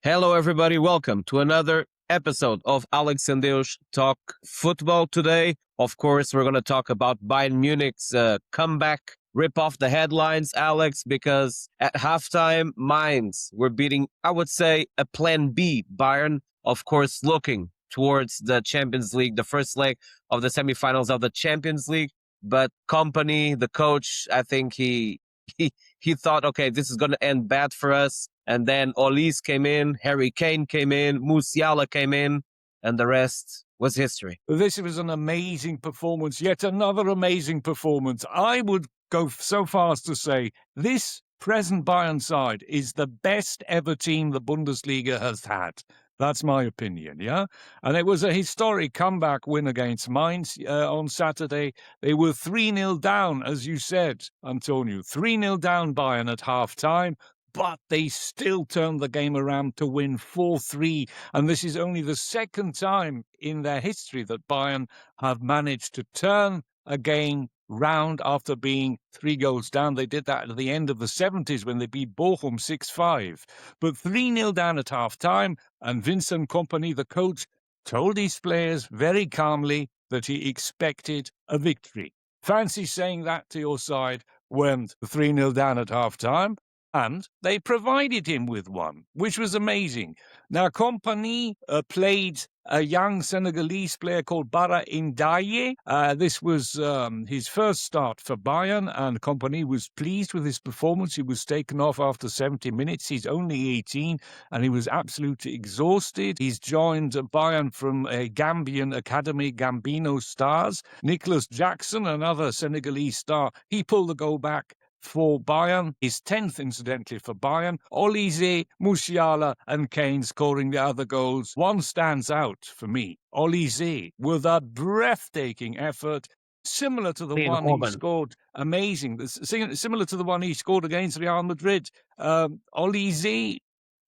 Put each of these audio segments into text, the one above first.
Hello, everybody. Welcome to another episode of Alex Deus Talk Football. Today, of course, we're going to talk about Bayern Munich's comeback. Rip off the headlines, Alex, because at halftime, Mainz were beating, I would say, a plan B Bayern, of course, looking towards the Champions League, the first leg of the semifinals of the Champions League. But Company, the coach, I think he thought, okay, this is going to end bad for us. And then Olise came in, Harry Kane came in, Musiala came in, and the rest was history. This was an amazing performance, yet another amazing performance. I would go so far as to say this present Bayern side is the best ever team the Bundesliga has had. That's my opinion, yeah? And it was a historic comeback win against Mainz on Saturday. They were 3-0 down, as you said, Antonio. 3-0 down Bayern at half-time, but they still turned the game around to win 4-3. And this is only the second time in their history that Bayern have managed to turn a game round after being 3 goals down. They did that at the end of the 70s when they beat Bochum 6-5. But 3-0 down at half-time, and Vincent Kompany, the coach, told his players very calmly that he expected a victory. Fancy saying that to your side when 3-0 down at half-time, and they provided him with one, which was amazing. Now, Kompany played a young Senegalese player called Bara Ndiaye. This was his first start for Bayern, and Kompany was pleased with his performance. He was taken off after 70 minutes. He's only 18, and he was absolutely exhausted. He's joined Bayern from a Gambian academy, Gambino Stars. Nicholas Jackson, another Senegalese star, he pulled the goal back for Bayern, his 10th incidentally for Bayern. Olise, Musiala and Kane scoring the other goals. One stands out for me. Olise with a breathtaking effort, similar to the one he scored. Amazing. Similar to the one he scored against Real Madrid. Olise,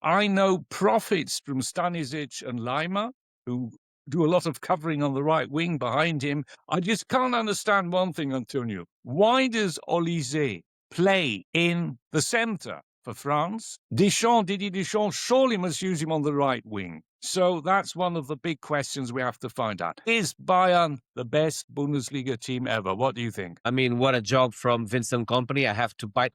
I know, profits from Stanisic and Lima, who do a lot of covering on the right wing behind him. I just can't understand one thing, Antonio. Why does Olise play in the centre for France? Didier Deschamps surely must use him on the right wing. So that's one of the big questions we have to find out. Is Bayern the best Bundesliga team ever? What do you think? I mean, what a job from Vincent Kompany. I have to bite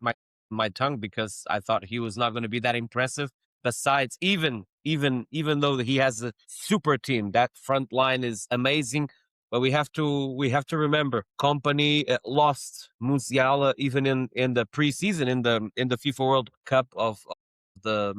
my tongue because I thought he was not going to be that impressive. Besides, even though he has a super team, that front line is amazing. But we have to remember, Kompany lost Musiala even in the preseason in the FIFA World Cup of the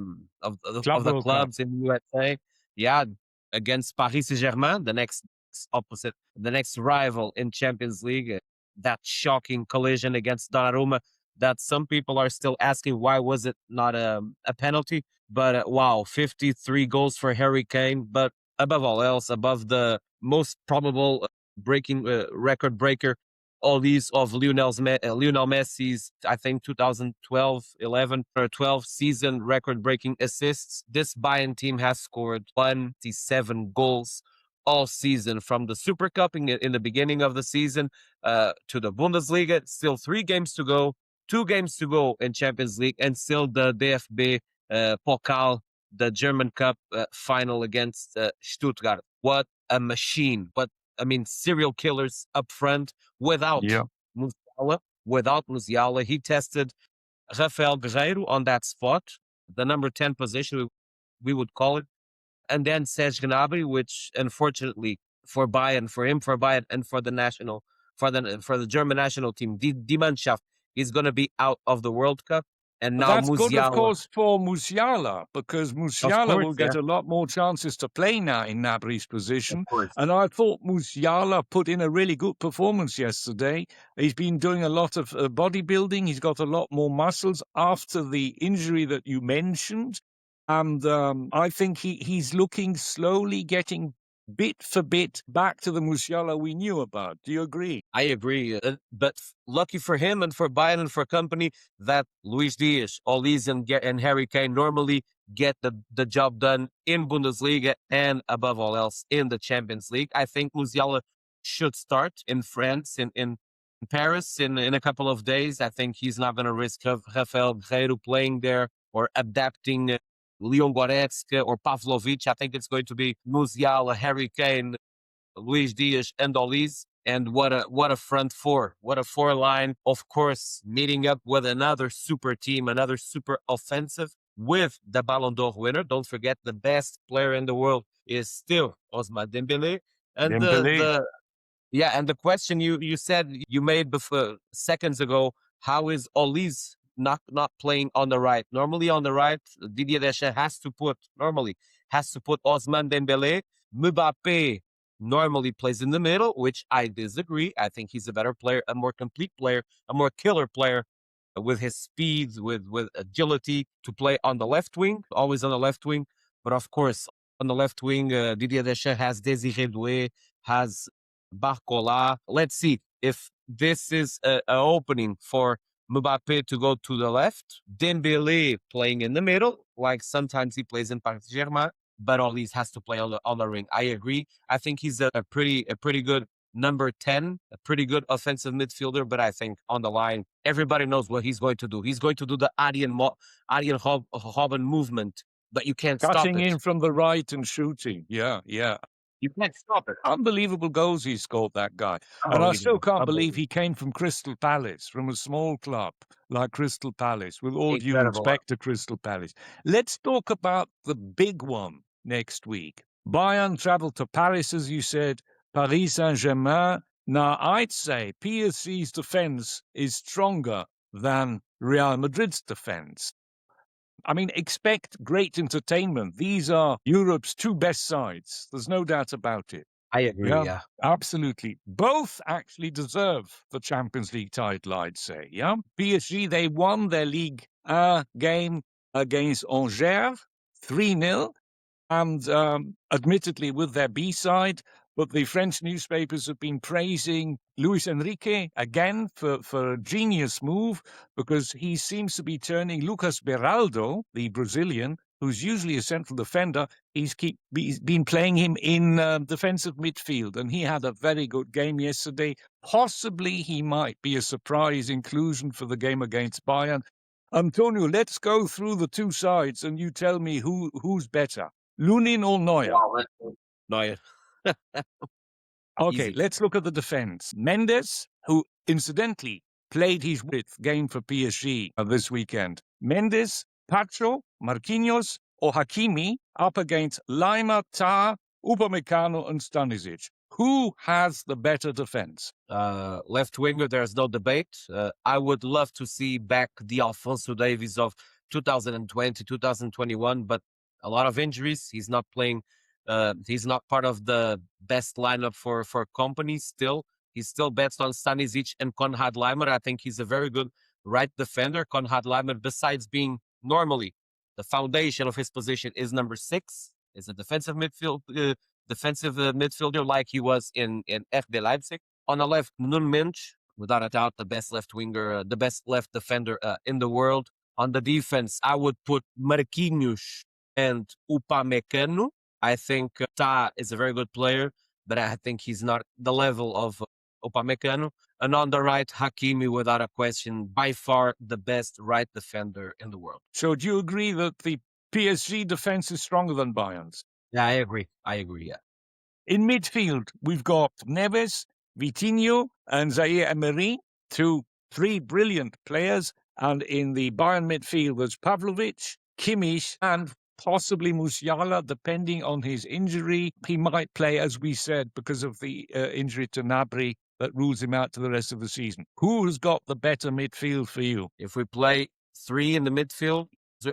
clubs in the USA. Yeah, against Paris Saint-Germain, the next rival in Champions League. That shocking collision against Donnarumma that some people are still asking why was it not a penalty. But wow, 53 goals for Harry Kane. But above all else, above the most probable record breaker, all these of Lionel Messi's, I think 2012, 11 or 12 season record-breaking assists. This Bayern team has scored 27 goals all season, from the Super Cup in the beginning of the season to the Bundesliga. Still 3 games to go, 2 games to go in Champions League, and still the DFB Pokal, the German Cup final against Stuttgart. What a machine. Serial killers up front without Musiala. Without Musiala, he tested Rafael Guerreiro on that spot, the number 10 position, we would call it. And then Serge Gnabry, which unfortunately for Bayern, and for the German national team, die Mannschaft is going to be out of the World Cup. And now that's Musiala, good, of course, for Musiala, because Musiala will get a lot more chances to play now in Gnabry's position. And I thought Musiala put in a really good performance yesterday. He's been doing a lot of bodybuilding. He's got a lot more muscles after the injury that you mentioned. And I think he's looking slowly getting bit for bit back to the Musiala we knew about. Do you agree? I agree. But lucky for him and for Bayern and for Company that Luis Diaz, Olise and Harry Kane normally get the job done in Bundesliga and above all else in the Champions League. I think Musiala should start in France, in Paris in a couple of days. I think he's not going to risk Rafael Guerreiro playing there or adapting Leon Goretzka or Pavlovic. I think it's going to be Musiala, Harry Kane, Luis Diaz, and Olise. And what a front four. What a four line. Of course, meeting up with another super team, another super offensive with the Ballon d'Or winner. Don't forget the best player in the world is still Ousmane Dembele. And Dembele. and the question you said you made before seconds ago, how is Olise not playing on the right? Normally on the right, Didier Deschamps has to put Ousmane Dembele. Mbappe normally plays in the middle, which I disagree. I think he's a better player, a more complete player, a more killer player with his speed, with agility to play on the left wing, always on the left wing. But of course, on the left wing, Didier Deschamps has Désiré Doué, has Barcola. Let's see if this is an opening for Mbappe to go to the left. Dembele playing in the middle, like sometimes he plays in Paris Saint-Germain, but Olise has to play on the ring. I agree. I think he's a pretty good number 10, a pretty good offensive midfielder, but I think on the line, everybody knows what he's going to do. He's going to do the Arjen Robben movement, but you can't stop Cutting it. in from the right and shooting. Yeah. You can't stop it. Unbelievable goals he scored, that guy. And I still can't believe he came from Crystal Palace, from a small club like Crystal Palace, with all due Incredible. respect to Crystal Palace. Let's talk about the big one next week. Bayern traveled to Paris, as you said, Paris Saint-Germain. Now, I'd say PSG's defense is stronger than Real Madrid's defense. I mean, expect great entertainment. These are Europe's two best sides. There's no doubt about it. I agree, yeah. Absolutely. Both actually deserve the Champions League title, I'd say. Yeah. PSG, they won their Ligue 1 game against Angers 3-0. And admittedly with their B-side, but the French newspapers have been praising Luis Enrique again for a genius move, because he seems to be turning Lucas Beraldo, the Brazilian, who's usually a central defender, he's been playing him in defensive midfield, and he had a very good game yesterday. Possibly he might be a surprise inclusion for the game against Bayern. Antonio, let's go through the two sides, and you tell me who's better. Lunin or Neuer? Wow, Neuer. Okay, Easy. let's look at the defense. Mendes, who incidentally played his game for PSG this weekend. Mendes, Pacho, Marquinhos, or Hakimi up against Lima, Tah, Upamecano, and Stanisic. Who has the better defense? Left winger, there's no debate. I would love to see back the Alphonso Davies of 2020, 2021, but a lot of injuries. He's not playing. He's not part of the best lineup for company still. He still bets on Stanisic and Konrad Laimer. I think he's a very good right defender. Konrad Laimer, besides being normally the foundation of his position, is number 6. Is a defensive midfielder like he was in RB Leipzig. On the left, Nuno Mendes, without a doubt, the best left winger, the best left defender in the world. On the defense, I would put Marquinhos and Upamecano. I think Ta is a very good player, but I think he's not the level of Upamecano. And on the right, Hakimi, without a question, by far the best right defender in the world. So do you agree that the PSG defense is stronger than Bayern's? Yeah, I agree, yeah. In midfield, we've got Neves, Vitinho, and Zaire Emery, three brilliant players. And in the Bayern midfield, there's Pavlovic, Kimmich, and possibly Musiala, depending on his injury. He might play, as we said, because of the injury to Gnabry that rules him out to the rest of the season. Who's got the better midfield for you? If we play 3 in the midfield,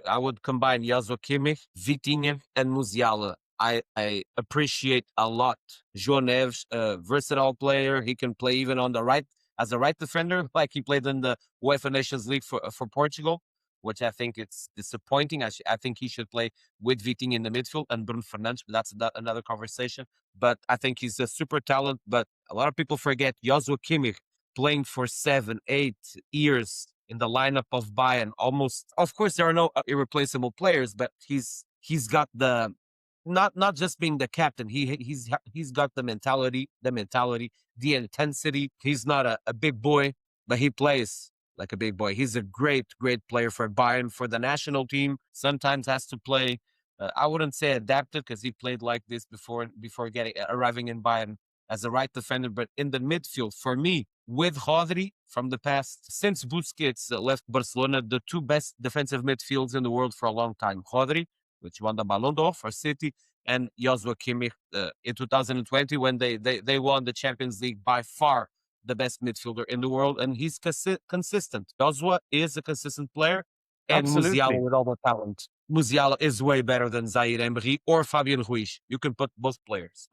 I would combine João Kimmich, Vitinha, and Musiala. I appreciate a lot João Neves, a versatile player. He can play even on the right as a right defender, like he played in the UEFA Nations League for Portugal, which I think it's disappointing. I think he should play with Vitinha in the midfield and Bruno Fernandes, but that's another conversation. But I think he's a super talent. But a lot of people forget João Kimmich playing for 7, 8 years in the lineup of Bayern. Almost, of course, there are no irreplaceable players, but he's got the not just being the captain. He's got the mentality, the intensity. He's not a big boy, but he plays like a big boy. He's a great, great player for Bayern, for the national team. Sometimes has to play. I wouldn't say adapted because he played like this before getting arriving in Bayern as a right defender. But in the midfield, for me, with Rodri from the past, since Busquets left Barcelona, the two best defensive midfields in the world for a long time. Rodri, which won the Ballon d'Or for City, and Joshua Kimmich in 2020 when they won the Champions League, by far the best midfielder in the world, and he's consistent. Joshua is a consistent player, and Absolutely. Musiala with all the talent. Musiala is way better than Zaire Emery or Fabian Ruiz. You can put both players.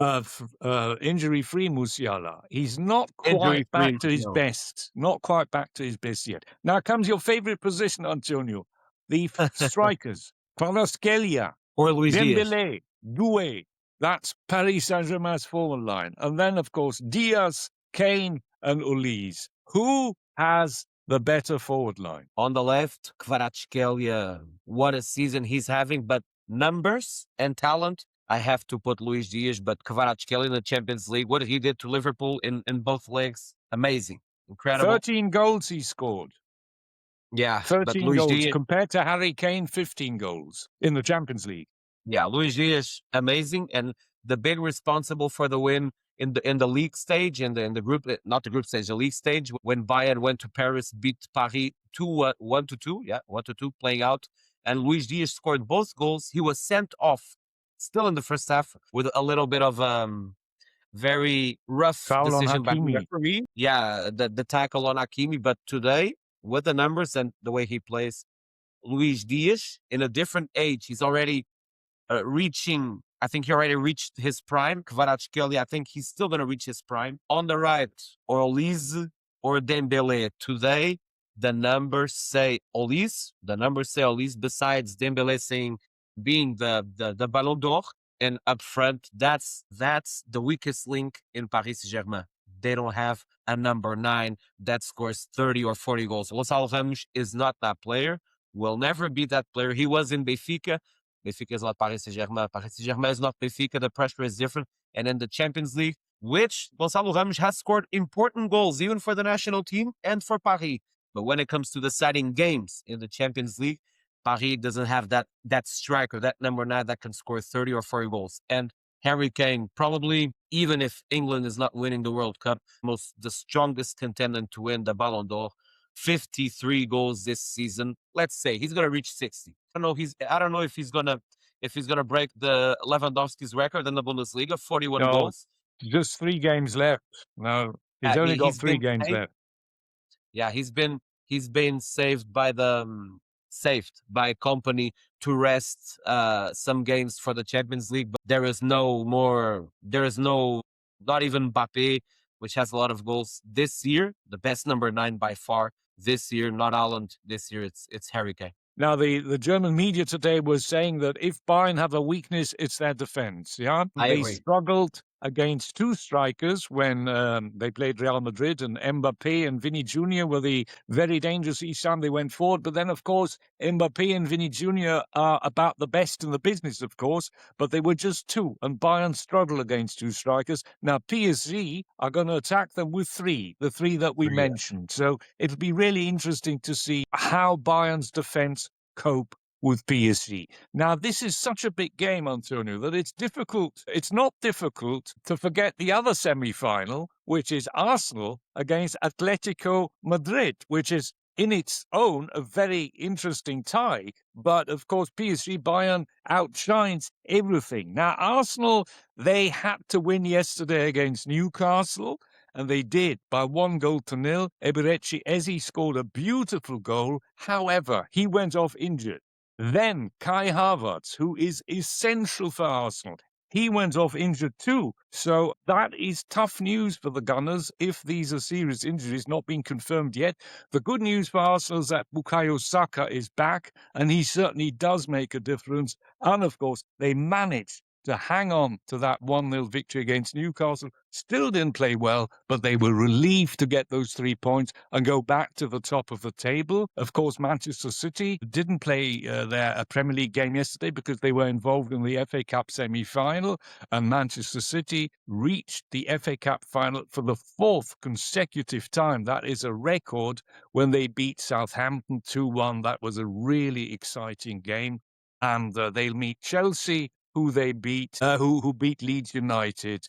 Injury-free Musiala. He's not quite Injury-free, back to his no. best. Not quite back to his best yet. Now comes your favorite position, Antonio. The strikers. Kvaratskhelia, Or Luis Diaz. Dembele, Doué. That's Paris Saint-Germain's forward line. And then, of course, Diaz, Kane, and Ulis. Who has the better forward line? On the left, Kvaratskhelia. What a season he's having, but numbers and talent, I have to put Luis Diaz, but Kvaratskhelia in the Champions League, what he did to Liverpool in both legs, amazing, incredible. 13 goals he scored. Yeah, 13 Luis goals Diaz, compared to Harry Kane, 15 goals in the Champions League. yeah, Luis Diaz, amazing, and the big responsible for the win in the league stage, in the group, not the group stage, the league stage, when Bayern went to Paris, beat Paris 1-2, yeah, 1-2, playing out, and Luis Diaz scored both goals. He was sent off still in the first half with a little bit of very rough Foul on decision by the Hakimi. referee. Yeah, the tackle on Hakimi, but today, with the numbers and the way he plays, Luis Diaz, in a different age, he's already reaching, I think he already reached his prime. Kvaratskhelia, I think he's still going to reach his prime. On the right, or Olise or Dembele. Today, the numbers say Olise. The numbers say Olise, besides Dembele saying being the Ballon d'Or. And up front, that's the weakest link in Paris Saint-Germain. They don't have a number 9 that scores 30 or 40 goals. Gonçalo Ramos is not that player, will never be that player. He was in Benfica. Benfica is not Paris Saint-Germain. Paris Saint-Germain is not Benfica. The pressure is different. And in the Champions League, which Gonçalo Ramos has scored important goals, even for the national team and for Paris. But when it comes to deciding games in the Champions League, Paris doesn't have that striker, that number 9 that can score 30 or 40 goals. And Harry Kane, probably, even if England is not winning the World Cup, the strongest contender to win the Ballon d'Or. 53 goals this season. Let's say he's gonna reach 60. I don't know if he's gonna break the Lewandowski's record in the Bundesliga, 41 No, goals. just 3 games left. No, he's only got 3 games left. Yeah, he's been saved by company to rest some games for the Champions League, but there is no, not even Mbappe, which has a lot of goals this year, the best number 9 by far this year, not Haaland. This year it's Harry Kane. Now, the German media today was saying that if Bayern have a weakness, it's their defense. Yeah, I they agree. struggled against 2 strikers when they played Real Madrid, and Mbappe and Vinny Jr. were the very dangerous each time they went forward. But then, of course, Mbappe and Vinny Jr. are about the best in the business, of course, but they were just 2, and Bayern struggled against 2 strikers. Now, PSG are going to attack them with 3, the 3 that we mentioned. So it'll be really interesting to see how Bayern's defense cope with PSG. Now, this is such a big game, Antonio, that it's not difficult to forget the other semi-final, which is Arsenal against Atletico Madrid, which is in its own a very interesting tie. But, of course, PSG Bayern outshines everything. Now, Arsenal, they had to win yesterday against Newcastle, and they did by 1-0. Eberechi Eze scored a beautiful goal. However, he went off injured. Then Kai Havertz, who is essential for Arsenal, he went off injured too. So that is tough news for the Gunners if these are serious injuries, not being confirmed yet. The good news for Arsenal is that Bukayo Saka is back, and he certainly does make a difference. And, of course, they managed to hang on to that 1-0 victory against Newcastle. Still didn't play well, but they were relieved to get those 3 points and go back to the top of the table. Of course, Manchester City didn't play their Premier League game yesterday because they were involved in the FA Cup semi-final, and Manchester City reached the FA Cup final for the 4th consecutive time. That is a record when they beat Southampton 2-1. That was a really exciting game. And they'll meet Chelsea, who they beat, who beat Leeds United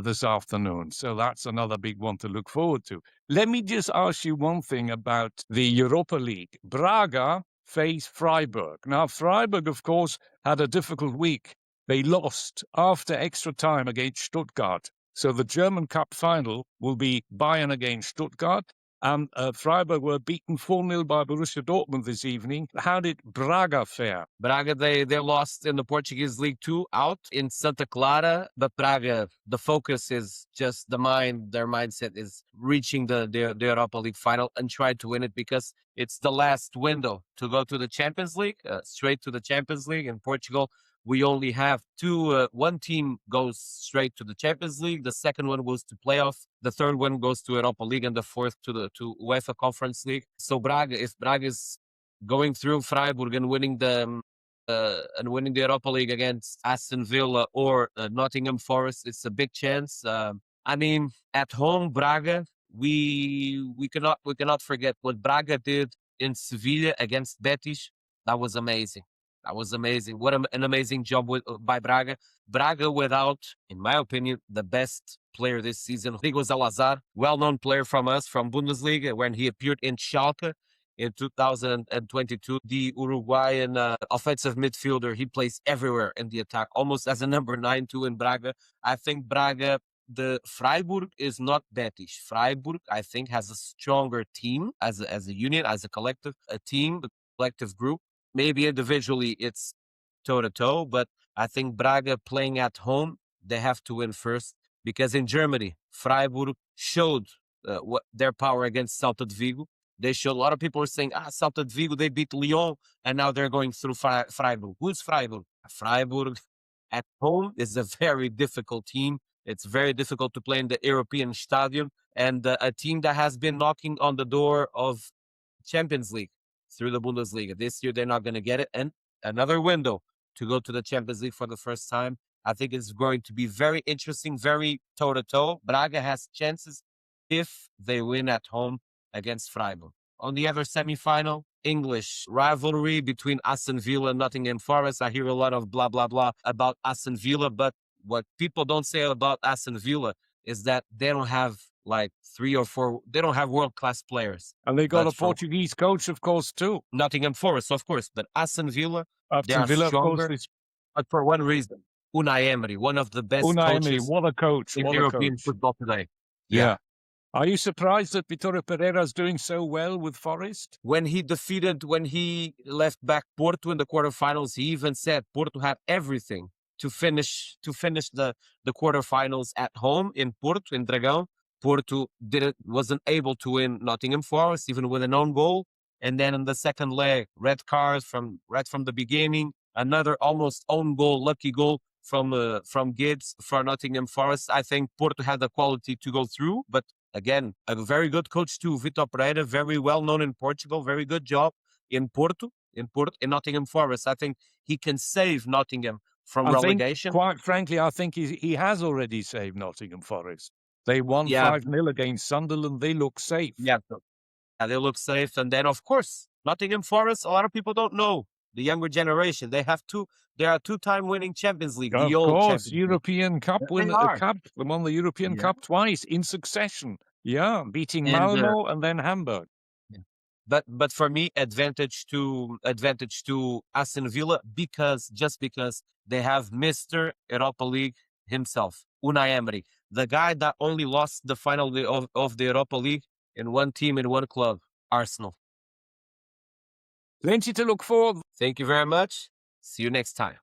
this afternoon. So that's another big one to look forward to. Let me just ask you one thing about the Europa League. Braga face Freiburg. Now, Freiburg, of course, had a difficult week. They lost after extra time against Stuttgart. So the German Cup final will be Bayern against Stuttgart. And Freiburg were beaten 4-0 by Borussia Dortmund this evening. How did Braga fare? Braga, they lost in the Portuguese League 2 out in Santa Clara. But Braga, the focus is just the mind. Their mindset is reaching the Europa League final and try to win it because it's the last window to go to the Champions League, straight to the Champions League. In Portugal, we only have one team goes straight to the Champions League. The second one goes to playoff. The third one goes to Europa League, and the fourth to UEFA Conference League. So Braga, if Braga is going through Freiburg and winning the Europa League against Aston Villa or Nottingham Forest, it's a big chance. I mean, at home, Braga, we cannot forget what Braga did in Sevilla against Betis. That was amazing. That was amazing. What an amazing job by Braga. Braga without, in my opinion, the best player this season, Rigo Salazar, well-known player from us, from Bundesliga, when he appeared in Schalke in 2022. The Uruguayan offensive midfielder, he plays everywhere in the attack, almost as a number 9 too in Braga. I think Braga, the Freiburg is not Betis. Freiburg, I think, has a stronger team as a unit, as a collective, a team, a collective group. Maybe individually it's toe-to-toe, but I think Braga playing at home, they have to win first because in Germany, Freiburg showed what their power against Celta de Vigo. They showed, a lot of people are saying, Celta de Vigo, they beat Lyon, and now they're going through Freiburg. Who's Freiburg? Freiburg at home is a very difficult team. It's very difficult to play in the European Stadium, and a team that has been knocking on the door of Champions League through the Bundesliga. This year, they're not going to get it. And another window to go to the Champions League for the first time. I think it's going to be very interesting, very toe-to-toe. Braga has chances if they win at home against Freiburg. On the other semi-final, English rivalry between Aston Villa and Nottingham Forest. I hear a lot of blah, blah, blah about Aston Villa, but what people don't say about Aston Villa is that they don't have like 3 or 4, they don't have world-class players. And they got a Portuguese coach, of course, too. Nottingham Forest, of course, but Aston Villa, they are Villa, stronger, of course, but for one reason. Unai Emery, one of the best coaches what a coach, in European football today. Yeah. Are you surprised that Vitória Pereira is doing so well with Forest? When he left back Porto in the quarterfinals, he even said Porto had everything to finish the quarterfinals at home in Porto, in Dragão. Porto wasn't able to win Nottingham Forest, even with an own goal. And then in the second leg, red cards right from the beginning, another almost own goal, lucky goal from Gibbs for Nottingham Forest. I think Porto had the quality to go through, but again, a very good coach too, Vitor Pereira, very well known in Portugal, very good job in Porto, in Nottingham Forest. I think he can save Nottingham from relegation. Quite frankly, I think he has already saved Nottingham Forest. They won 5-0 against Sunderland. They look safe. Yeah, they look safe. And then, of course, Nottingham Forest, a lot of people don't know. The younger generation, they are 2-time winning Champions League. Of course, European Cup winner. They won the European Cup twice in succession. Yeah, beating Malmo and then Hamburg. But for me, advantage to Aston Villa because they have Mr. Europa League himself, Unai Emery, the guy that only lost the final of the Europa League in one team, in one club, Arsenal. Plenty to look for. Thank you very much. See you next time.